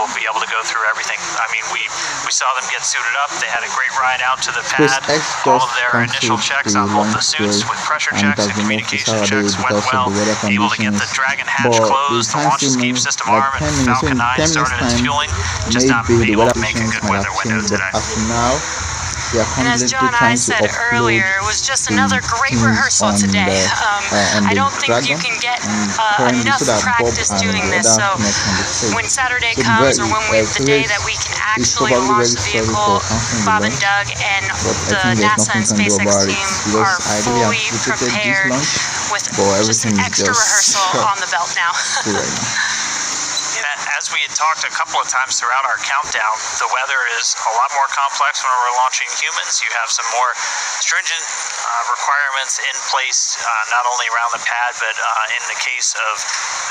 will be able to go through everything. I mean, we saw them get suited up. They had a great ride out to the pad. All of their initial checks on both the suits with pressure checks and communication checks went well. Able to get the Dragon hatch closed, the launch escape system arm, and Falcon 9 started its fueling. Just not able to make a good weather window today. And as John and I said earlier, it was just another great rehearsal today. I don't think you can get enough practice doing this. So when Saturday comes, or when the day that we can actually launch the vehicle, Bob and Doug and the NASA and SpaceX team are fully prepared with just an extra rehearsal on the belt now. As we had talked a couple of times throughout our countdown, the weather is a lot more complex when we're launching humans. You have some more stringent requirements in place, not only around the pad, but in the case of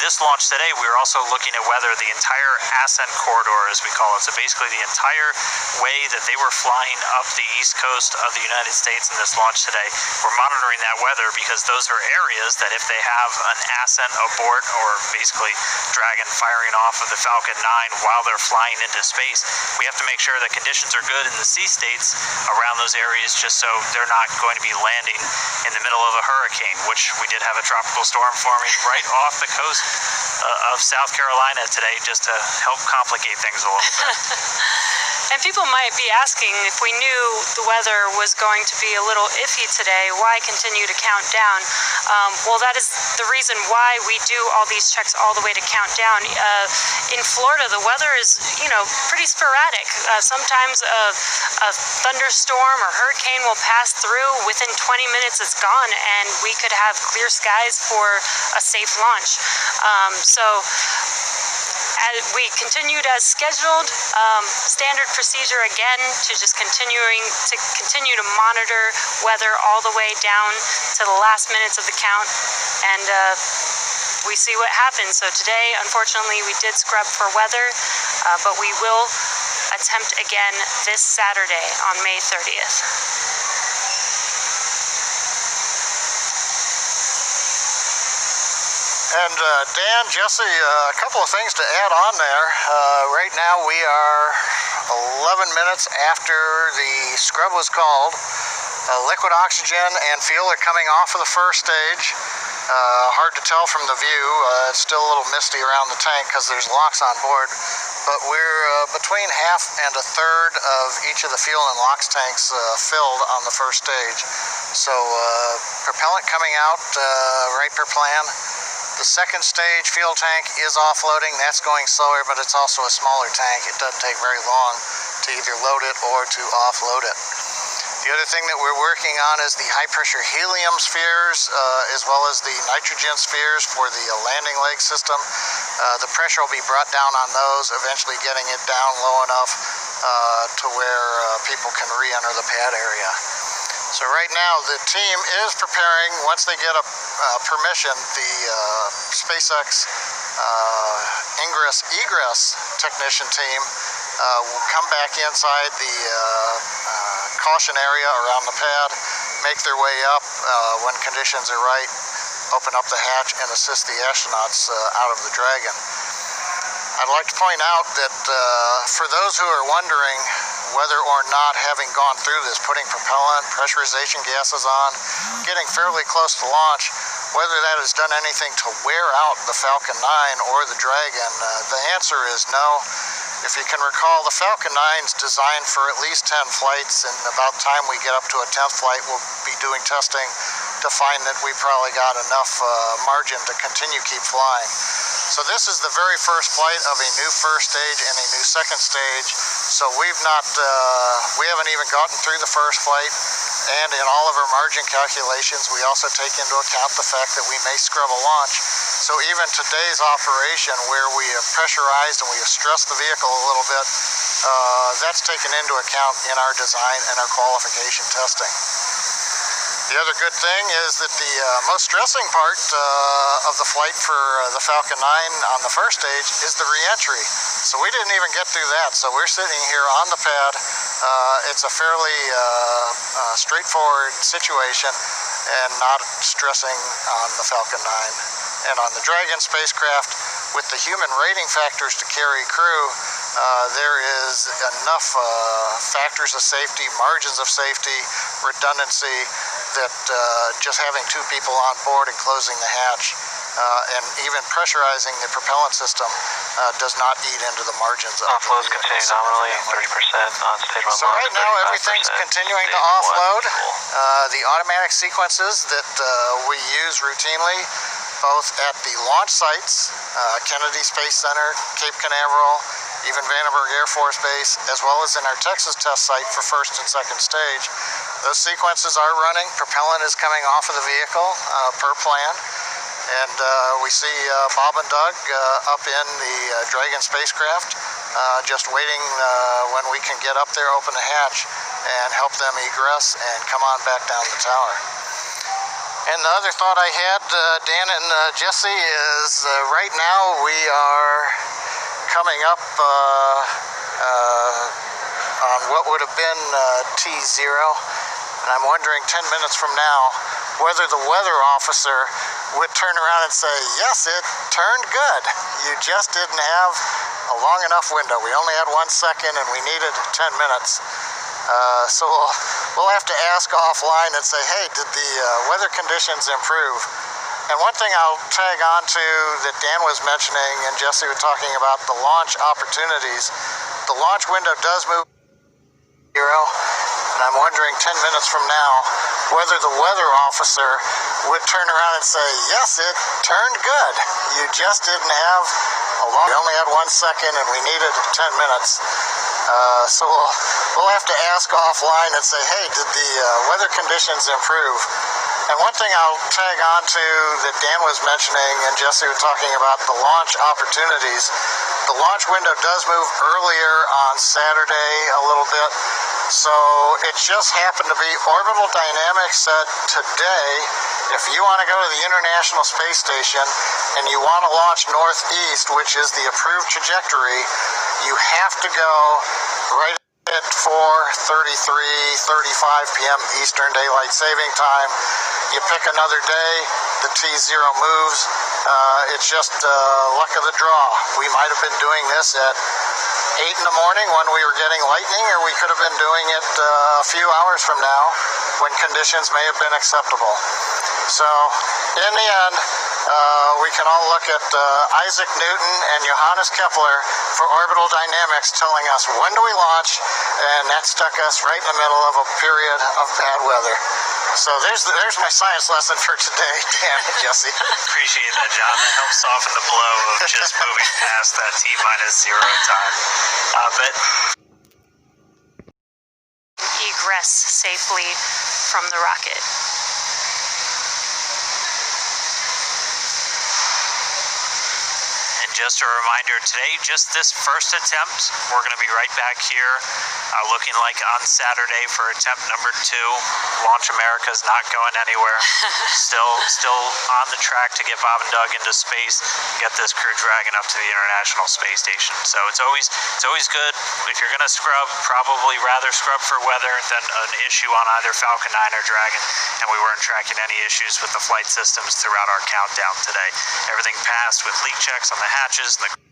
this launch today, we were also looking at whether the entire ascent corridor, as we call it, so basically the entire way that they were flying up the east coast of the United States in this launch today, we're monitoring that weather because those are areas that if they have an ascent abort, or basically Dragon firing off of the Falcon 9 while they're flying into space, we have to make sure that conditions are good in the sea states around those areas, just so they're not going to be landing in the middle of a hurricane, which we did have a tropical storm forming right off the coast of South Carolina today, just to help complicate things a little bit. And people might be asking, if we knew the weather was going to be a little iffy today, why continue to count down? Well, that is the reason why we do all these checks all the way to countdown. In Florida, the weather is, pretty sporadic. Sometimes a thunderstorm or hurricane will pass through. Within 20 minutes, it's gone, and we could have clear skies for a safe launch. As we continued as scheduled, standard procedure again to just continue to monitor weather all the way down to the last minutes of the count, and we see what happens. So today, unfortunately, we did scrub for weather, but we will attempt again this Saturday on May 30th. And Dan, Jesse, a couple of things to add on there. Right now we are 11 minutes after the scrub was called. Liquid oxygen and fuel are coming off of the first stage. Hard to tell from the view. It's still a little misty around the tank because there's locks on board. But we're between half and a third of each of the fuel and LOX tanks filled on the first stage. So propellant coming out right per plan. The second stage fuel tank is offloading. That's going slower, but it's also a smaller tank. It doesn't take very long to either load it or to offload it. The other thing that we're working on is the high-pressure helium spheres, as well as the nitrogen spheres for the landing leg system. The pressure will be brought down on those, eventually getting it down low enough to where people can re-enter the pad area. So right now the team is preparing, once they get a permission, the SpaceX ingress-egress technician team will come back inside the caution area around the pad, make their way up when conditions are right, open up the hatch and assist the astronauts out of the Dragon. I'd like to point out that for those who are wondering whether or not, having gone through this, putting propellant, pressurization gases on, getting fairly close to launch, whether that has done anything to wear out the Falcon 9 or the Dragon, the answer is no. If you can recall, the Falcon 9 is designed for at least 10 flights, and about the time we get up to a 10th flight, we'll be doing testing to find that we probably got enough margin to keep flying. So this is the very first flight of a new first stage and a new second stage. So we haven't even gotten through the first flight, and in all of our margin calculations, we also take into account the fact that we may scrub a launch. So even today's operation, where we have pressurized and we have stressed the vehicle a little bit, that's taken into account in our design and our qualification testing. The other good thing is that the most stressing part of the flight for the Falcon 9 on the first stage is the re-entry. So we didn't even get through that. So we're sitting here on the pad. It's a fairly straightforward situation and not stressing on the Falcon 9. And on the Dragon spacecraft, with the human rating factors to carry crew, There is enough factors of safety, margins of safety, redundancy, that just having 2 people on board and closing the hatch and even pressurizing the propellant system does not eat into the margins of offloads continue nominally 30% on stage 1 So right now everything's continuing to offload. The automatic sequences that we use routinely, both at the launch sites, Kennedy Space Center, Cape Canaveral, even Vandenberg Air Force Base, as well as in our Texas test site for first and second stage. Those sequences are running. Propellant is coming off of the vehicle per plan. And we see Bob and Doug up in the Dragon spacecraft, just waiting when we can get up there, open the hatch, and help them egress and come on back down the tower. And the other thought I had, Dan and Jesse, is right now we are coming up on what would have been T0, and I'm wondering 10 minutes from now whether the weather officer would turn around and say, yes, it turned good. You just didn't have a long enough window. We only had 1 second and we needed 10 minutes. So we'll have to ask offline and say, hey, did the weather conditions improve? And one thing I'll tag on to that Dan was mentioning and Jesse was talking about, the launch opportunities. The launch window does move 0, and I'm wondering 10 minutes from now whether the weather officer would turn around and say, yes, it turned good. You just didn't have a long, we only had 1 second and we needed 10 minutes. So we'll have to ask offline and say, hey, did the weather conditions improve? And one thing I'll tag on to that Dan was mentioning and Jesse was talking about, the launch opportunities. The launch window does move earlier on Saturday a little bit. So it just happened to be Orbital Dynamics said today, if you want to go to the International Space Station and you want to launch northeast, which is the approved trajectory, you have to go right at 4:33, 35 p.m. Eastern Daylight Saving Time. You pick another day, the T0 moves. It's just luck of the draw. We might have been doing this at 8 in the morning when we were getting lightning, or we could have been doing it a few hours from now when conditions may have been acceptable. So in the end, we can all look at Isaac Newton and Johannes Kepler for orbital dynamics telling us when do we launch, and that stuck us right in the middle of a period of bad weather. So there's my science lesson for today, Dan and Jesse. Appreciate that, John. That helps soften the blow of just moving past that T-0 time. But Egress safely from the rocket. just a reminder, today, just this first attempt, we're going to be right back here, looking like on Saturday for attempt number 2. Launch America is not going anywhere. Still on the track to get Bob and Doug into space, get this Crew Dragon up to the International Space Station. So it's always good. If you're going to scrub, probably rather scrub for weather than an issue on either Falcon 9 or Dragon. And we weren't tracking any issues with the flight systems throughout our countdown today. Everything passed with leak checks on the hatches and the